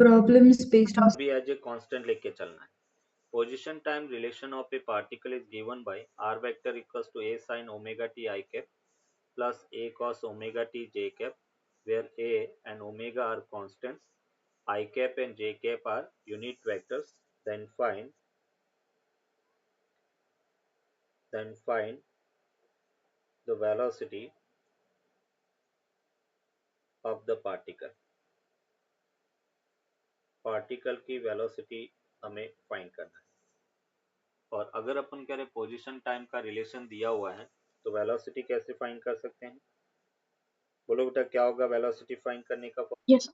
problems based on भी as a constant लेके चलना है. Position time relation of a particle is given by r vector equals to a sin omega t I cap plus a cos omega t j cap, where a and omega are constants, I cap and j cap are unit vectors. Then find the velocity of the particle की velocity हमें find करना है. और अगर अपन कह रहे position time का relation दिया हुआ है तो वेलोसिटी कैसे फाइंड कर सकते हैं? बोलो बेटा क्या होगा वेलोसिटी फाइंड करने का? yes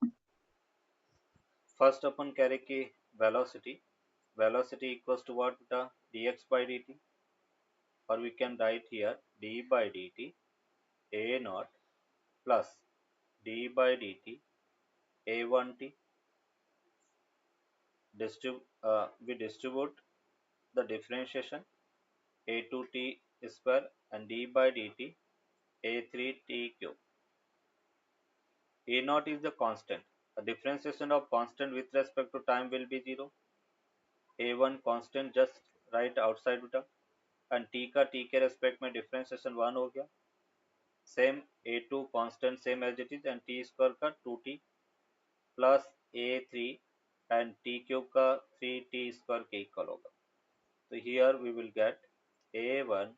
फर्स्ट अपन कह रहे कि वेलोसिटी इक्वल्स टू व्हाट बेटा? dx by dt, और we can write here d by dt a naught plus d by dt a1t. We distribute the differentiation a2t square and d by dt a3t cube. A naught is the constant. A differentiation of constant with respect to time will be 0. A1 constant just right outside beta, and t का t के respect में differentiation 1 हो गया. Same A2 constant same as it is and t square का 2t plus A3 and t cube का 3t square के equal होगा. तो here we will get A1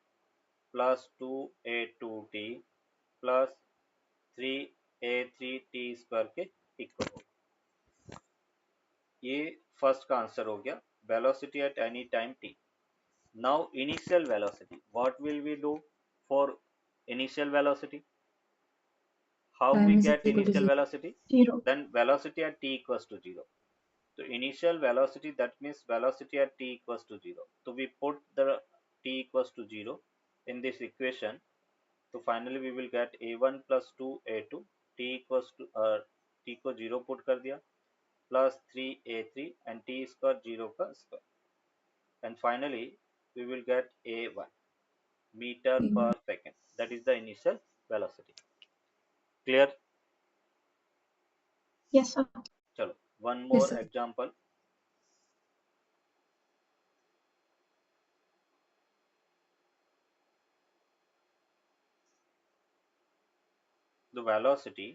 plus 2A2t plus 3A3t square के equal होगा. ये फर्स्ट का answer हो गया. Velocity at any time t. Now initial velocity, what will we do for initial velocity? How we time is get equal to initial velocity? 0. Then velocity at t equals to 0. So initial velocity, that means velocity at t equals to 0. So we put the t equals to 0 in this equation. So finally we will get a1 plus 2a2 t equals to t को 0 put कर दिया plus 3a3 and t square 0 का square, and finally we will get a1 meter per second. That is the initial velocity. Clear? Yes sir. Chalo, one Yes more sir. example. The velocity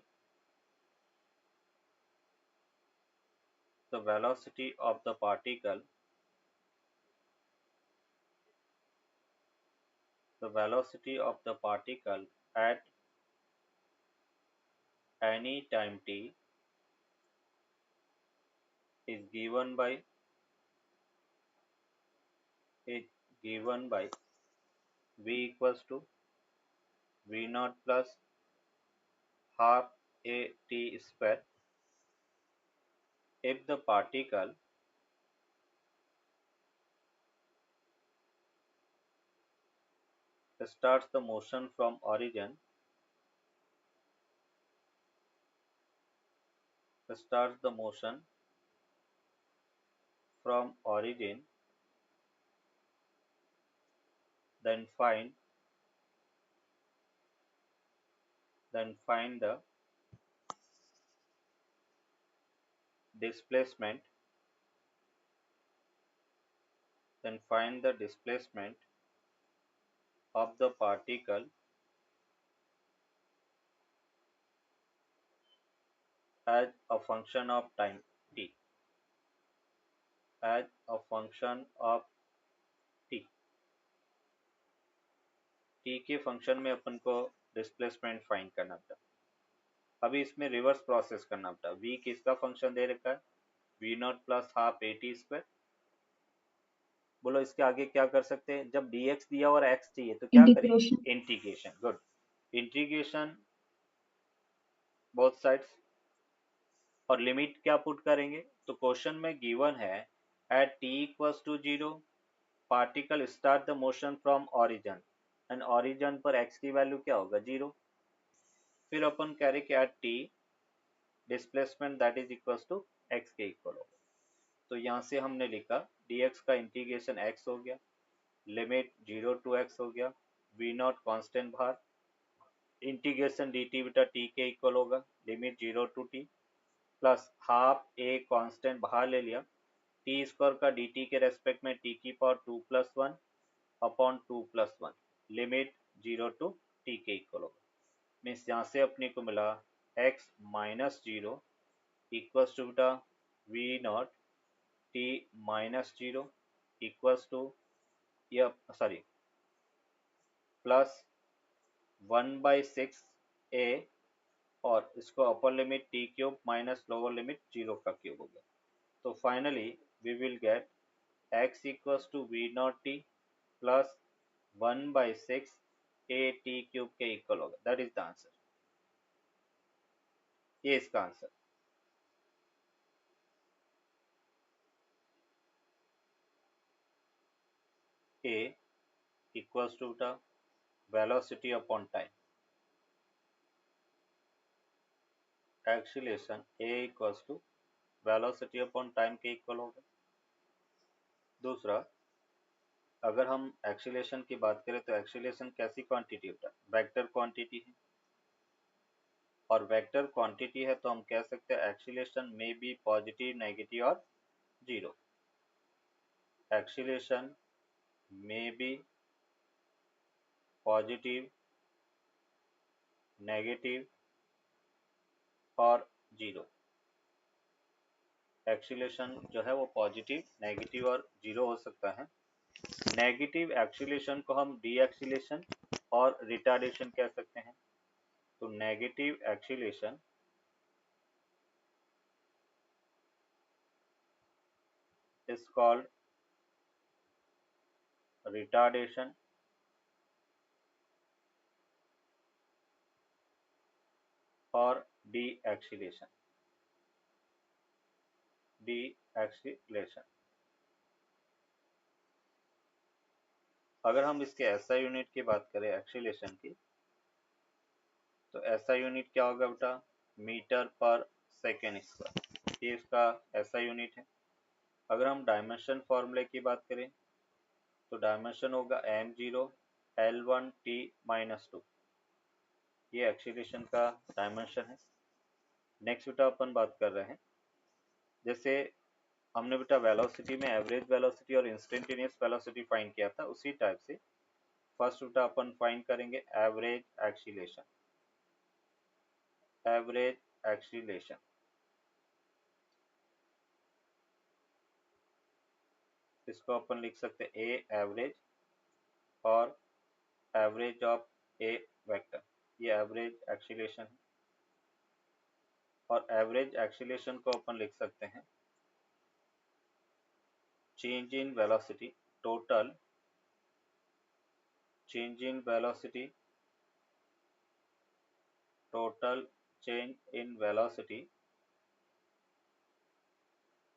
of the particle at any time t is given by v equals to v naught plus half a t square if the particle starts the motion from origin then find the displacement of the particle as a function of time t. As a function of t. t के function में अपन को displacement find करना था. अभी इसमें reverse process करना था. v किसका फंक्शन दे रखा है? v not plus half A T square. बोलो इसके आगे क्या कर सकते हैं? जब dx दिया और x चाहिए तो क्या करें? Integration. Integration. Good. Integration both sides, और लिमिट क्या पुट करेंगे? तो क्वेश्चन में गिवन है at t equals to 0 particle start the motion from origin, and origin पर x की वैल्यू क्या होगा? 0. फिर अपन कह रहे कि at t displacement that is equals to x के इक्वल होगा. तो यहाँ से हमने लिखा dx का इंटीग्रेशन x हो गया, लिमिट 0 टू x हो गया, v नॉट कॉन्स्टेंट बाहर, इंटीग्रेशन dt बेटा t के इक्वल होगा, limit 0 to t, plus half a constant बाहर ले लिया, टी स्क्वायर का डी टी के रेस्पेक्ट में टी की power 2+1 upon 2+1 limit 0 to t के इक्वल होगा। मीन्स यहाँ से अपने को मिला x माइनस 0 इक्वल्स टू बेटा v not t minus 0 equals to या सॉरी प्लस 1/6 ए और इसको upper limit t cube minus lower limit 0 का क्यूब हो गया। तो finally we will get x equals to v not t plus 1/6 a t cube के equal होगा। That is the answer. ये इसका answer. a equals to the velocity upon time, acceleration a equals to velocity upon time के equal होगा। दूसरा, अगर हम acceleration की बात करें तो एक्सीलरेशन कैसी क्वांटिटी होता है? वेक्टर क्वांटिटी है, और वेक्टर क्वांटिटी है तो हम कह सकते हैं एक्सीलरेशन में बी पॉजिटिव, नेगेटिव और जीरो। एक्सीलरेशन में बी पॉजिटिव, नेगेटिव और जीरो। एक्सीलरेशन जो है वो पॉजिटिव, नेगेटिव और जीरो हो सकता है। नेगेटिव एक्सीलरेशन को हम डी एक्सीलरेशन और रिटार्डेशन कह सकते हैं। तो negative acceleration is called retardation और de-acceleration। अगर हम इसके एसआई यूनिट की बात करें एक्सीलरेशन की, तो एसआई यूनिट क्या होगा बेटा? मीटर पर सेकेंड स्क्वायर। ये इसका एसआई यूनिट है। अगर हम डायमेंशन फॉर्मूले की बात करें तो डायमेंशन होगा m0 l1 t माइनस 2। ये एक्सीलरेशन का डायमेंशन है। नेक्स्ट बेटा अपन बात कर रहे हैं, जैसे हमने बेटा वेलोसिटी में एवरेज वेलोसिटी और इंस्टेंटेनियस वेलोसिटी फाइंड किया था, उसी टाइप से फर्स्ट बेटा अपन फाइंड करेंगे एवरेज एक्सीलरेशन। एवरेज एक्सीलरेशन इसको अपन लिख सकते हैं ए एवरेज और एवरेज ऑफ ए वेक्टर। ये एवरेज एक्सीलरेशन है। और एवरेज एक्सीलरेशन को अपन लिख सकते हैं change in velocity, total change in velocity, total change in velocity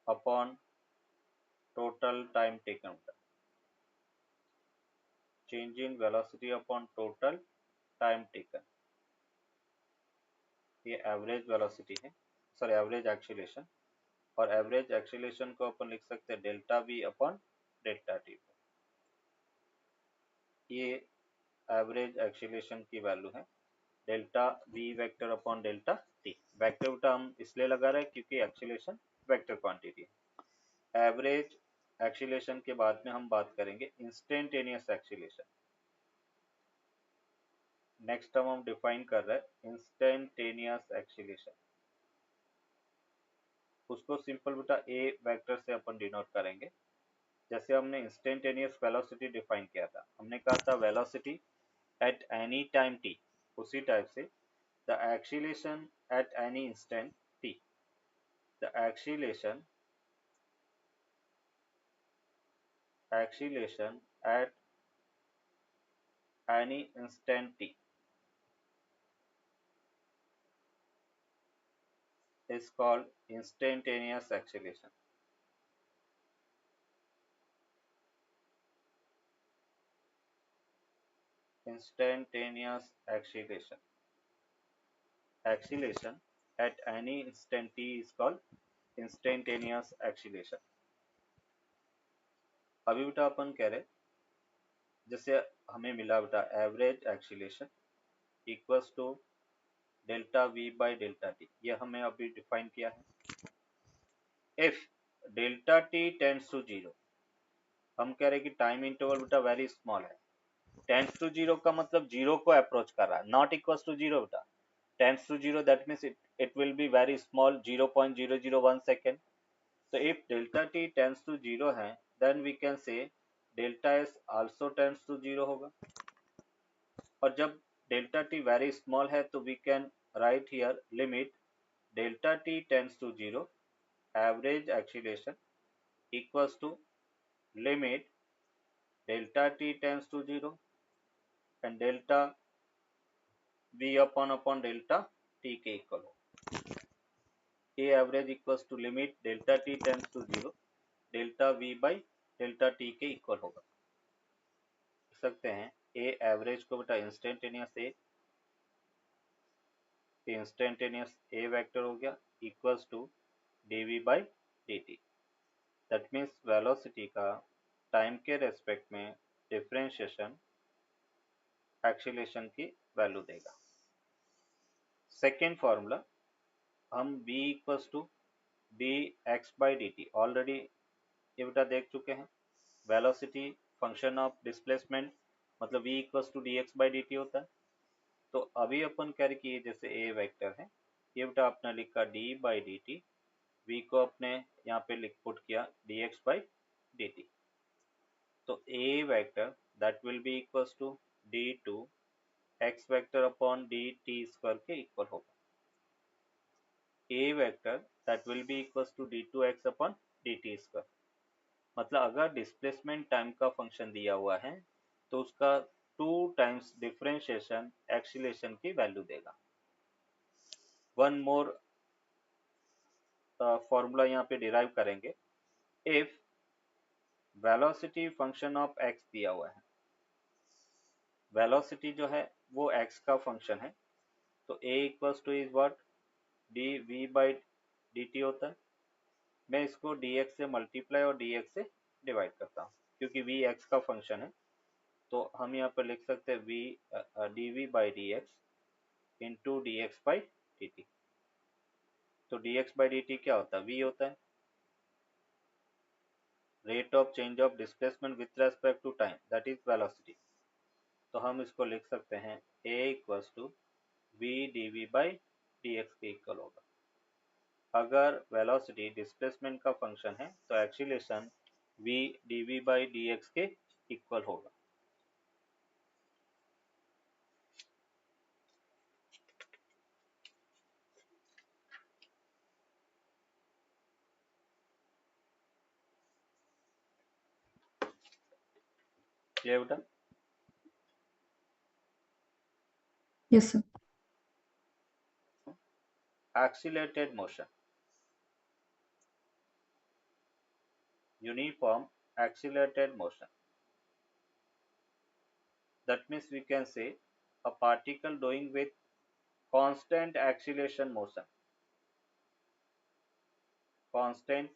upon total time taken. Change in velocity upon total time taken, ये average velocity है, sorry average acceleration. और average acceleration को अपन लिख सकते हैं delta we upon delta T. ये average acceleration की value है, delta V vector upon delta T. Vector बेटा हम इसलिए लगा रहे हैं क्योंकि एक्सीलरेशन वेक्टर क्वांटिटी है। एवरेज एक्सीलरेशन के बाद में हम बात करेंगे इंस्टेंटेनियस एक्सीलरेशन। नेक्स्ट हम डिफाइन कर रहे हैं इंस्टेंटेनियस एक्सीलरेशन। उसको सिंपल बेटा ए वेक्टर से अपन डिनोट करेंगे। जैसे हमने इंस्टेंटेनियस वेलोसिटी डिफाइन किया था, हमने कहा था velocity at any time T, उसी टाइप से the acceleration at any instant T. The acceleration at any instant t is called instantaneous acceleration. Instantaneous acceleration. Acceleration at any instant t is called instantaneous acceleration. अभी बेटा अपन कह रहे जैसे हमें मिला बेटा average acceleration equals to delta v by delta t, यह हमें अभी डिफाइन किया है। If delta t tends to zero, हम कह रहे हैं कि टाइम इंटरवल बेटा वेरी स्मॉल है। टेंड्स टू जीरो का मतलब जीरो को अप्रोच कर रहा है, नॉट इक्वल्स टू जीरो बेटा। Tends to zero that means it will be very small, 0.001 second. तो if delta t tends to zero है, then we can say delta s also tends to zero होगा। और जब delta t very small है तो we can write here limit delta t tends to zero average acceleration equals to limit delta t tends to zero and delta v upon delta t के equal हो। a average equals to limit delta t tends to zero delta v by delta t के equal होगा। लिख सकते हैं a average को बेटा instantaneous a vector हो गया equals to dv by dt। That means velocity का टाइम के रेस्पेक्ट में डिफरेंशिएशन एक्सीलरेशन की वैल्यू देगा। सेकेंड फॉर्मूला हम v equals to dx by dt already ये बेटा देख चुके हैं। वेलोसिटी फंक्शन ऑफ डिस्प्लेसमेंट मतलब v equals to dx by dt होता है। तो अभी अपन कह रहे कि ये जैसे a वेक्टर है, ये बेटा आपने लिखा d बाई dt, v को अपने यहाँ पे लिख पुट किया dx बाई dt। तो a vector that will be equals to d2 x vector upon dt square के इक्वल होगा। a vector that will be equals to d2x upon dt square. मतलब अगर डिस्प्लेसमेंट टाइम का function दिया हुआ है तो उसका 2 टाइम्स डिफरेंशिएशन एक्सीलरेशन की वैल्यू देगा। वन मोर फॉर्मूला यहाँ पे डिराइव करेंगे। If velocity function of x दिया हुआ है, वेलोसिटी जो है वो x का फंक्शन है, तो a equals two is what dv by dt होता है। मैं इसको dx से मल्टीप्लाई और dx से डिवाइड करता हूँ क्योंकि v x का फंक्शन है। तो हम यहाँ पर लिख सकते हैं v dv by dx into dx by dt। तो dx बाई dt क्या होता है, v होता है rate of change of displacement with respect to time that is velocity. तो हम इसको लिख सकते हैं a equals to v dv by dx के इक्वल होगा। अगर वेलोसिटी डिस्प्लेसमेंट का फंक्शन है तो acceleration v dv by dx के इक्वल होगा। क्लियर बेटा? Yes, sir. Accelerated motion, uniform accelerated motion. That means we can say a particle doing with constant acceleration motion. Constant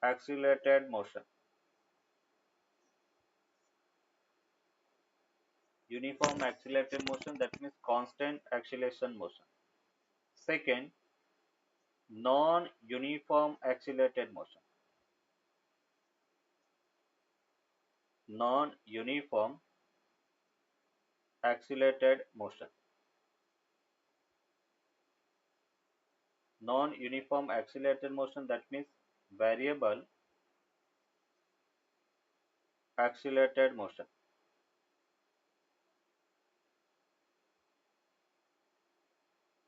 accelerated motion. Uniform accelerated motion, that means constant acceleration motion. Second, non-uniform accelerated motion. Non-uniform accelerated motion. Non-uniform accelerated motion, that means variable accelerated motion.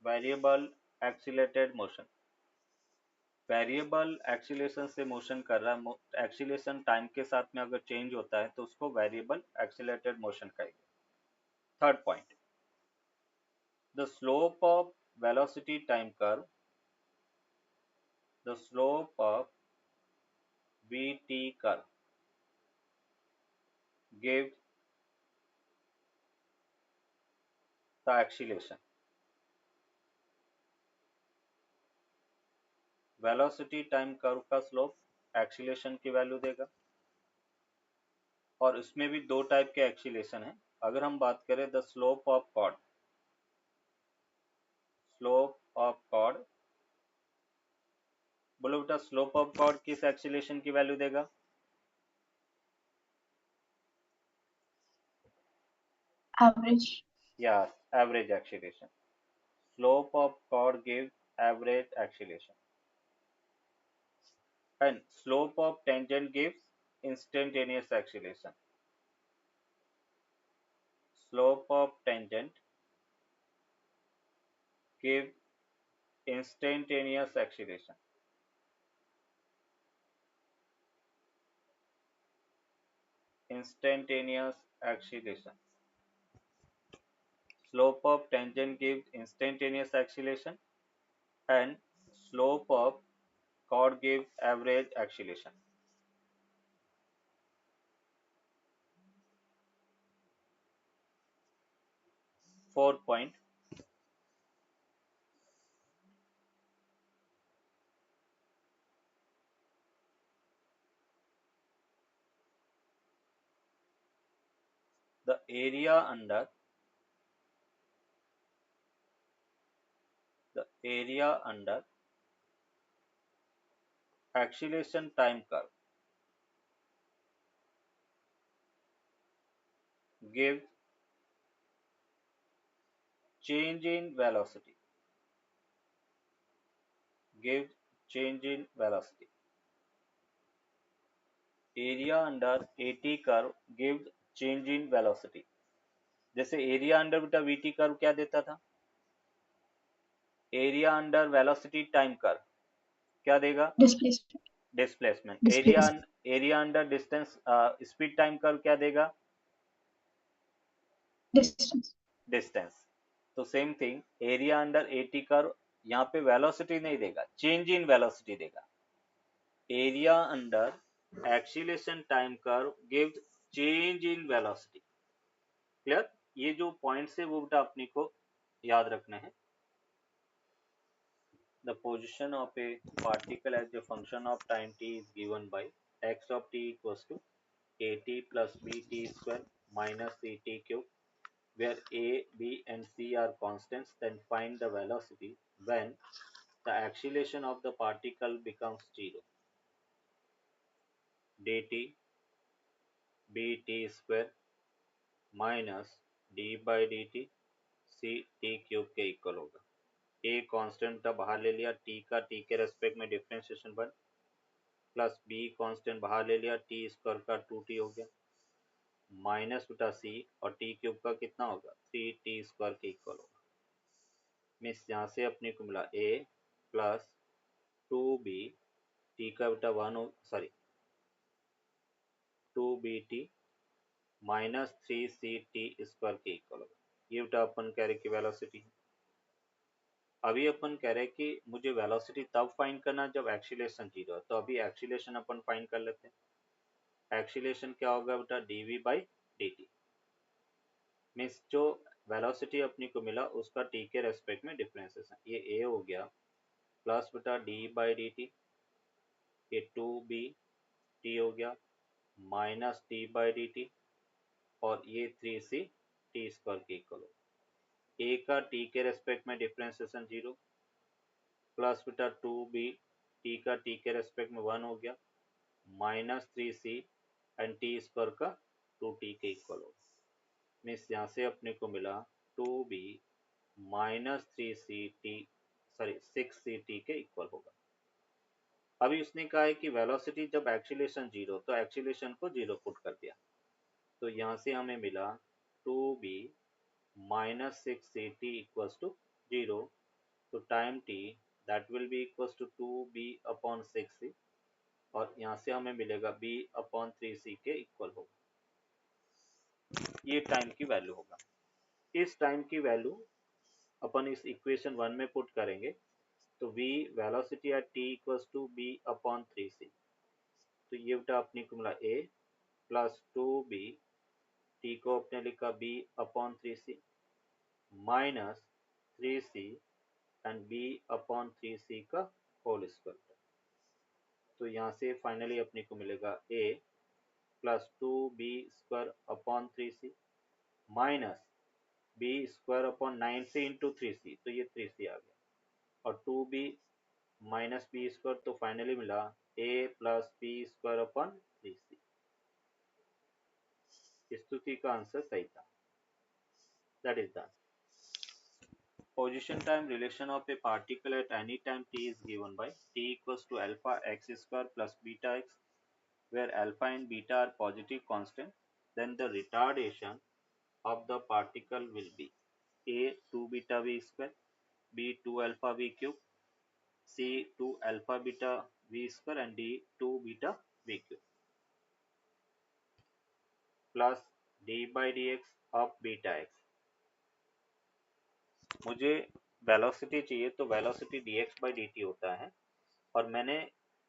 Variable accelerated motion, variable acceleration से motion कर रहा है, acceleration time के साथ में अगर change होता है तो उसको वेरिएबल एक्सीलरेटेड मोशन कहेंगे। Third point, the slope of velocity time curve, the slope of vt curve gives the acceleration. Velocity time curve का स्लोप एक्सीलरेशन की वैल्यू देगा। और इसमें भी दो टाइप के एक्सीलरेशन है, अगर हम बात करें the slope of chord, slope of chord, बोलो बेटा स्लोप ऑफ कॉर्ड किस एक्सीलरेशन की वैल्यू देगा? Average. Yes, average acceleration. Slope of chord gives average acceleration. And slope of tangent gives instantaneous acceleration. Slope of tangent gives instantaneous acceleration. Instantaneous acceleration. Slope of tangent gives instantaneous acceleration and slope of chord gives average acceleration. Fourth point, the area under acceleration time curve gives change in velocity. Gives change in velocity. Area under AT curve gives change in velocity. जैसे area under बेटा VT curve क्या देता था? Area under velocity time curve क्या देगा? Displacement. Displacement. Displacement. Area under distance speed time curve क्या देगा? Distance. Distance. तो same thing area under eighty curve यहाँ पे वेलोसिटी नहीं देगा, चेंज इन वेलोसिटी देगा. Area under acceleration time curve gives change in velocity. Clear? ये जो पॉइंट्स है वो बेटा अपने को याद रखने हैं. The position of a particle as a function of time t is given by x of t equals to at plus bt square minus ct cube, where a, b and c are constants. Then find the velocity when the acceleration of the particle becomes 0. dt bt square minus d by dt c t cube के equal होगा. a constant का बाहर ले लिया, t का t के respect में differentiation 1 plus b constant बाहर ले लिया, टी स्क्वायर का 2t हो गया माइनस बेटा c और t क्यूब का कितना होगा? 3t स्क्वायर के इक्वल होगा. मीन्स यहाँ से अपने को मिला a प्लस 2b t का बेटा 2bt माइनस 3ct स्क्वायर के इक्वल होगा. ये बेटा अपन कह रहे कि वेलोसिटी है. अभी अपन कह रहे कि मुझे वेलोसिटी तब फाइंड करना जब एक्सीलरेशन 0 है. तो अभी एक्सीलरेशन अपन फाइंड कर लेते हैं. एक्सीलरेशन क्या होगा बेटा? dv by dt. मीन्स जो वेलोसिटी अपनी को मिला उसका t के रेस्पेक्ट में डिफरेंशिएशन. ये a हो गया प्लस बेटा d बाई डी टी, ये 2b t हो गया minus t by D T और ये 3c t स्क्वायर के इक्वल हो. a का t के रेस्पेक्ट में डिफरेंशिएशन 0 प्लस बेटा 2b t का t के रेस्पेक्ट में 1 हो गया minus 3c and T square का 2t के इक्वल हो. मीन्स यहाँ से अपने को मिला 2b माइनस 6ct के इक्वल होगा. अभी उसने कहा है कि वेलोसिटी जब एक्सीलरेशन 0 तो एक्सीलरेशन को 0 पुट कर दिया. तो यहाँ से हमें मिला 2b minus 6ct equals to 0. तो time t that will be equals to 2b upon 6c और यहाँ से हमें मिलेगा b अपॉन 3c के इक्वल होगा. ये टाइम की वैल्यू होगा. इस टाइम की वैल्यू अपन इस इक्वेशन 1 में पुट करेंगे तो v velocity at t equals to b upon 3c. तो ये बेटा अपने को मिला a प्लस 2b t को अपने लिखा b upon 3c minus 3c and b upon 3c का होल स्क्वायर. तो यहाँ से फाइनली अपने को मिलेगा a plus 2b square upon 3c minus b square upon 9c into 3c, तो ये 3c आ गया, और 2b माइनस बी स्क्वायर, तो फाइनली मिला a plus b square upon 3c। Stuti का आंसर सही था। That is the position time relation of a particle at any time t is given by t equals to alpha x square plus beta x, where alpha and beta are positive constants. Then the retardation of the particle will be a 2 beta v square, b 2 alpha v cube, c 2 alpha beta v square, and d 2 beta v cube, plus d by dx of beta x। मुझे velocity चाहिए, तो velocity dx by dt होता है, और मैंने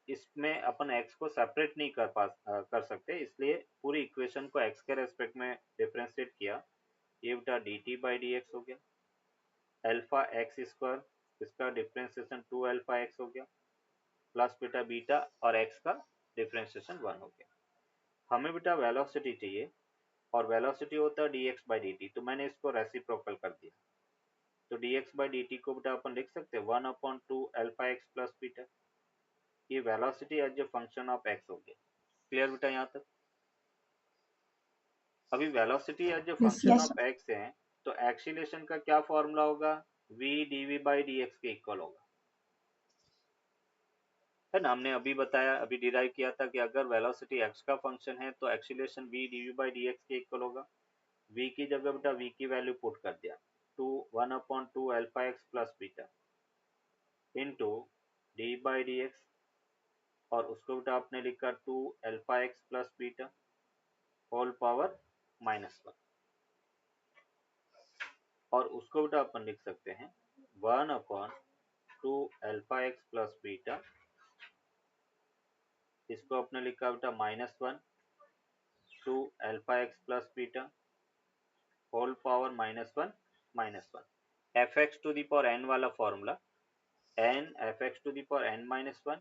इसमें अपन x को separate नहीं कर सकते, इसलिए पूरी इक्वेशन को x के रेस्पेक्ट में डिफरेंशिएट किया। ये बेटा dt by dx हो गया, अल्फा x स्क्वायर, इसका डिफरेंशिएशन 2 अल्फा x हो गया, प्लस बेटा बीटा और x का डिफरेंशिएशन 1 हो गया। हमें बेटा वेलोसिटी चाहिए, और वेलोसिटी होता है dx by dt, तो मैंने इसको रेसिप्रोकल कर दिया। तो dx by dt को बेटा अपन लिख सकते हैं 1/2 अल्फा x प्लस बीटा। ये velocity as a function of x हो गया। क्लियर बेटा यहाँ तक? अभी velocity as a Yes, function Yes, of x है, तो एक्सीलरेशन का क्या फॉर्मूला होगा? v dv by dx के इक्वल होगा, है ना? हमने अभी बताया, अभी डिराइव किया था कि अगर वेलोसिटी x का फंक्शन है तो acceleration v dv by dx के इक्वल होगा। v की जगह बेटा v की वैल्यू पुट कर दिया, 1/2 alpha x plus beta into d by dx, और उसको बेटा आपने लिखा 2 alpha x plus beta whole power -1, और उसको बेटा अपन लिख सकते हैं 1/2 अल्फा x प्लस बीटा, इसको आपने लिखा बेटा -1 2 alpha x plus beta whole power -1 fx to the power n वाला formula, n fx to the power n -1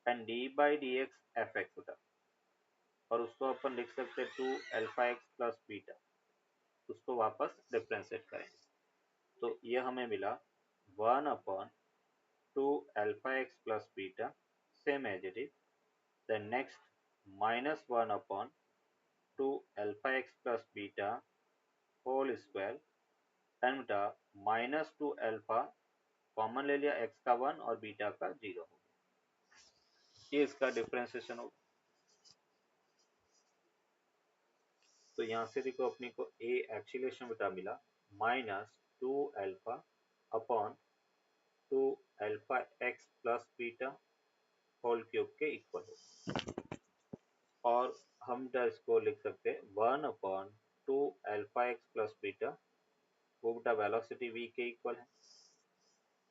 and d by dx fx होता, और उसको अपन लिख सकते हैं 2 अल्फा x प्लस बीटा, उसको वापस डिफरेंशिएट करेंगे, तो ये हमें मिला 1/2 alpha x plus beta, same as it is, then next -1/2 alpha x plus beta whole square, and बेटा -2 अल्फा कॉमन ले लिया, x का 1 और बीटा का 0 हो गया, ये इसका डिफरेंशिएशन होगा। तो यहाँ से देखो अपने को a एक्सीलरेशन बेटा मिला -2 alpha upon 2 alpha x plus beta whole cube के इक्वल हो, और हम इसको लिख सकते हैं 1/2 अल्फा x प्लस बीटा, वो बेटा वेलोसिटी v के इक्वल है,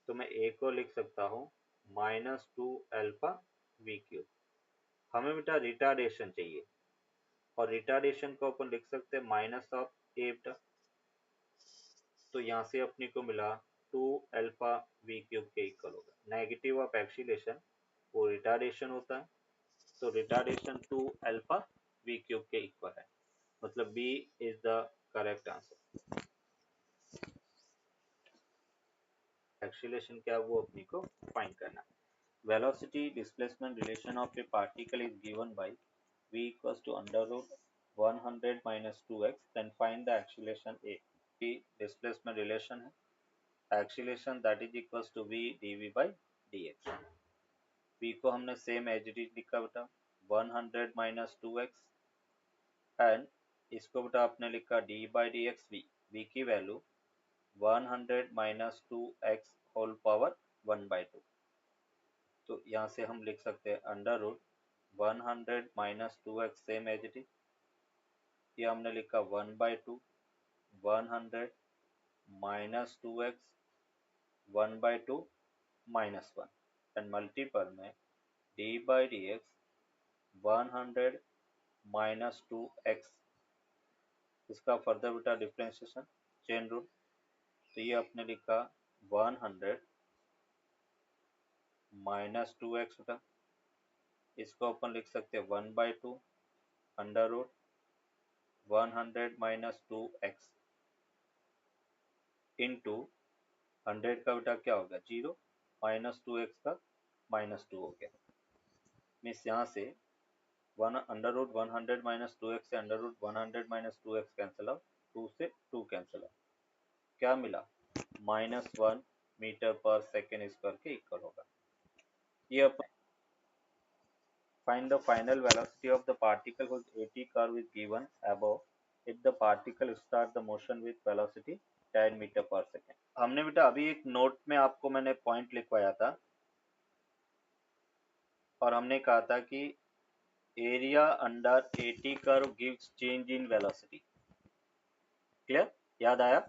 तो मैं a को लिख सकता हूँ -2 अल्फा v क्यूब। हमें बेटा रिटार्डेशन चाहिए, और रिटार्डेशन को अपन लिख सकते हैं माइनस ऑफ a बेटा, तो यहाँ से अपने को मिला 2 अल्फा v क्यूब के इक्वल होगा। नेगेटिव ऑफ एक्सीलरेशन वो रिटार्डेशन होता है, तो रिटार्डेशन 2 अल्फा v क्यूब के इक्वल है, मतलब b is the correct answer. Acceleration क्या वो अपने को फाइंड करना। Velocity displacement relation of a particle is given by v equals to under root 100 minus 2x, then find the acceleration a। Displacement relation है, acceleration that is equals to v dv by dx। v को हमने same as it is लिखा बेटा 100 minus 2x, and इसको बेटा आपने लिखा d by dx v, v की value 100 minus 2x whole power 1/2, तो यहाँ से हम लिख सकते हैं under root 100 minus 2x same as it is, ये हमने लिखा 1/2 100 माइनस 2x 1/2 -1, एंड मल्टीपल में d by dx 100 minus 2x, इसका फर्दर बेटा डिफरेंशिएशन चेन रूल, तो ये आपने लिखा 100 माइनस 2x बेटा, इसको अपन लिख सकते हैं 1/2 under root 100 minus 2x into 100 का बेटा क्या होगा 0 माइनस 2x का -2 हो गया। मीन्स यहाँ से 100 माइनस 2x से 100 माइनस 2x कैंसिल आउट, 2 से 2 कैंसिल आउट, क्या मिला -1 मीटर पर सेकेंड स्क्वायर के इक्वल होगा। ये अपन find the final velocity of the particle whose AT curve is given above if the particle start the motion with velocity 10 metre पर second. हमने बेटा अभी एक नोट में आपको मैंने पॉइंट लिखवाया था और हमने कहा था कि area under AT curve gives change in velocity. Clear, याद आया?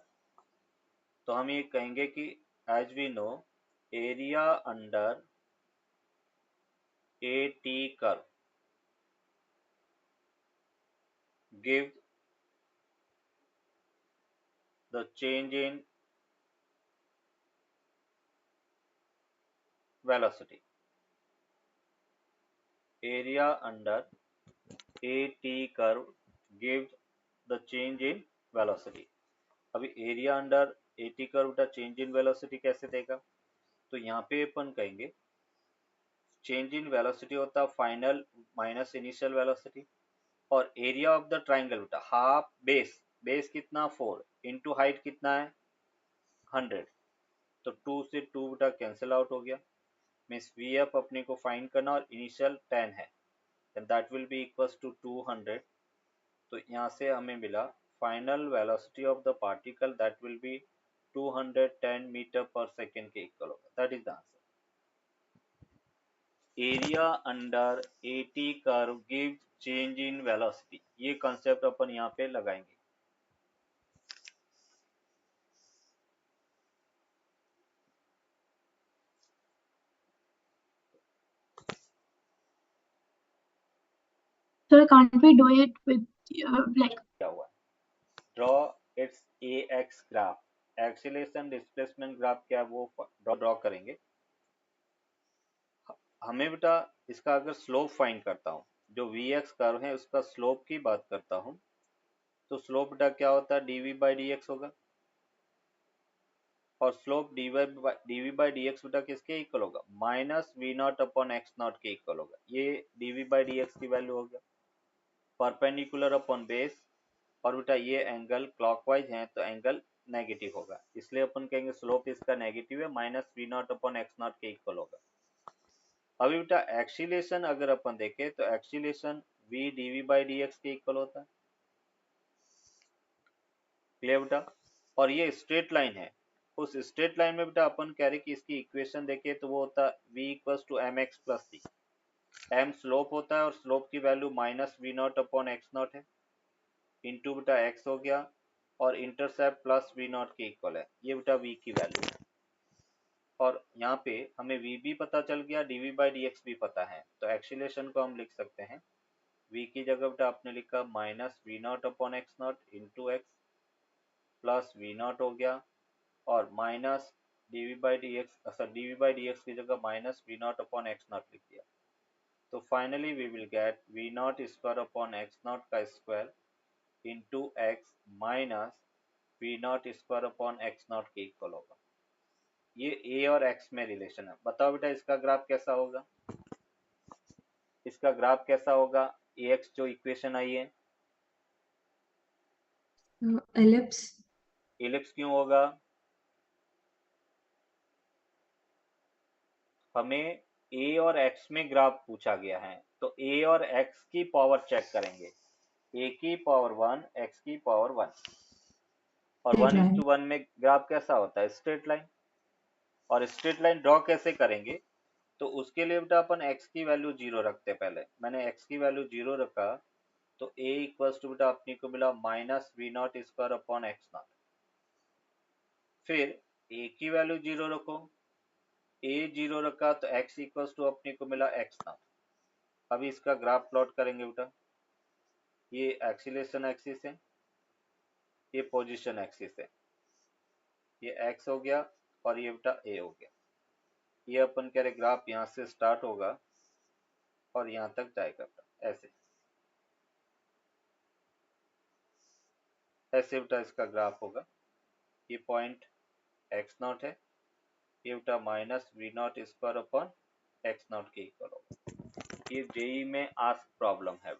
तो हम ये कहेंगे कि as we know area under AT curve gives the change in velocity. Area under AT curve gives the change in velocity. अभी एरिया अंडर AT कर्व का change in velocity कैसे देगा? तो यहाँ पे अपन कहेंगे चेंज इन वेलोसिटी होता है फाइनल माइनस इनिशियल वेलोसिटी, और एरिया ऑफ द ट्राइंगल बेटा हाफ बेस, बेस कितना 4 इंटू हाइट कितना है 100, तो 2 से 2 बेटा कैंसिल आउट हो गया। मीन्स वी एफ अपने को फाइंड करना और इनिशियल 10 है, then that will be equals to 200। तो यहाँ से हमें मिला final velocity of the particle that will be 210 metre पर सेकेंड के इक्वल होगा। That is the answer. Area under AT curve gives change in velocity, ये कॉन्सेप्ट अपन यहाँ पे लगाएंगे। So can't we do it with like क्या हुआ, draw it's AX graph, acceleration displacement graph क्या वो ड्रॉ करेंगे। हमें बेटा इसका अगर स्लोप फाइंड करता हूँ, जो VX कर्व है उसका स्लोप की बात करता हूँ, तो स्लोप बेटा क्या होता है dV/dx होगा, और स्लोप dV/dx बेटा किसके इक्वल होगा -V0/x0 के इक्वल होगा। ये dV/dx की वैल्यू हो गया, परपेंडिकुलर अपॉन बेस, और बेटा ये एंगल क्लॉकवाइज है तो एंगल नेगेटिव होगा, इसलिए अपन कहेंगे स्लोप इसका नेगेटिव है, -V0/x0 के इक्वल होगा। अभी बेटा एक्सीलेशन अगर अपन देखें तो एक्सीलेशन v dV/dx के इक्वल होता है। क्लियर बेटा? और ये स्ट्रेट लाइन है, उस स्ट्रेट लाइन में बेटा अपन कह रहे कि इसकी इक्वेशन देखें तो वो होता है v = mx + c। m slope होता है और स्लोप की वैल्यू -V0/x0 है, इंटू बेटा x हो गया, और इंटरसेप्ट +V0 के इक्वल है, ये बेटा v की वैल्यू है। और यहाँ पे हमें v भी पता चल गया, dV/dx भी पता है, तो एक्सीलेशन को हम लिख सकते हैं v की जगह बेटा आपने लिखा -V0/x0 into x plus V0 हो गया, और माइनस dV/dx की जगह -V0/x0 लिख दिया। तो finally we will gate V0² का square into x minus V0² के इक्वल होगा। ये a और x में रिलेशन है। बताओ बेटा इसका ग्राफ कैसा होगा, इसका ग्राफ कैसा होगा, ax जो इक्वेशन आई है एलिप्स। एलिप्स क्यों होगा, हमें a और x में ग्राफ पूछा गया है, तो a और x की पावर चेक करेंगे, a की पावर 1 x की पावर 1, और 1:1 में ग्राफ कैसा होता है स्ट्रेट लाइन। और स्ट्रेट लाइन ड्रॉ कैसे करेंगे, तो उसके लिए बेटा अपन x की वैल्यू 0 रखते हैं। पहले मैंने x की वैल्यू 0 रखा, तो a इक्वल्स टू बेटा अपने को मिला -V0²/x0। फिर a की वैल्यू 0 रखो, a 0 रखा तो x इक्वल्स टू अपने को मिला x0। अभी इसका ग्राफ प्लॉट करेंगे बेटा, ये एक्सीलरेशन एक्सिस है, ये पोजीशन एक्सिस है, ये x हो गया और ये बेटा a हो गया। ये अपन कह रहे ग्राफ यहाँ से स्टार्ट होगा और यहाँ तक जाएगा ऐसे। ऐसे बेटा इसका ग्राफ होगा, ये पॉइंट एक्स नॉट है, ये बेटा minus v not square upon x not के इक्वल होगा। ये जेई में आस्क प्रॉब्लम है।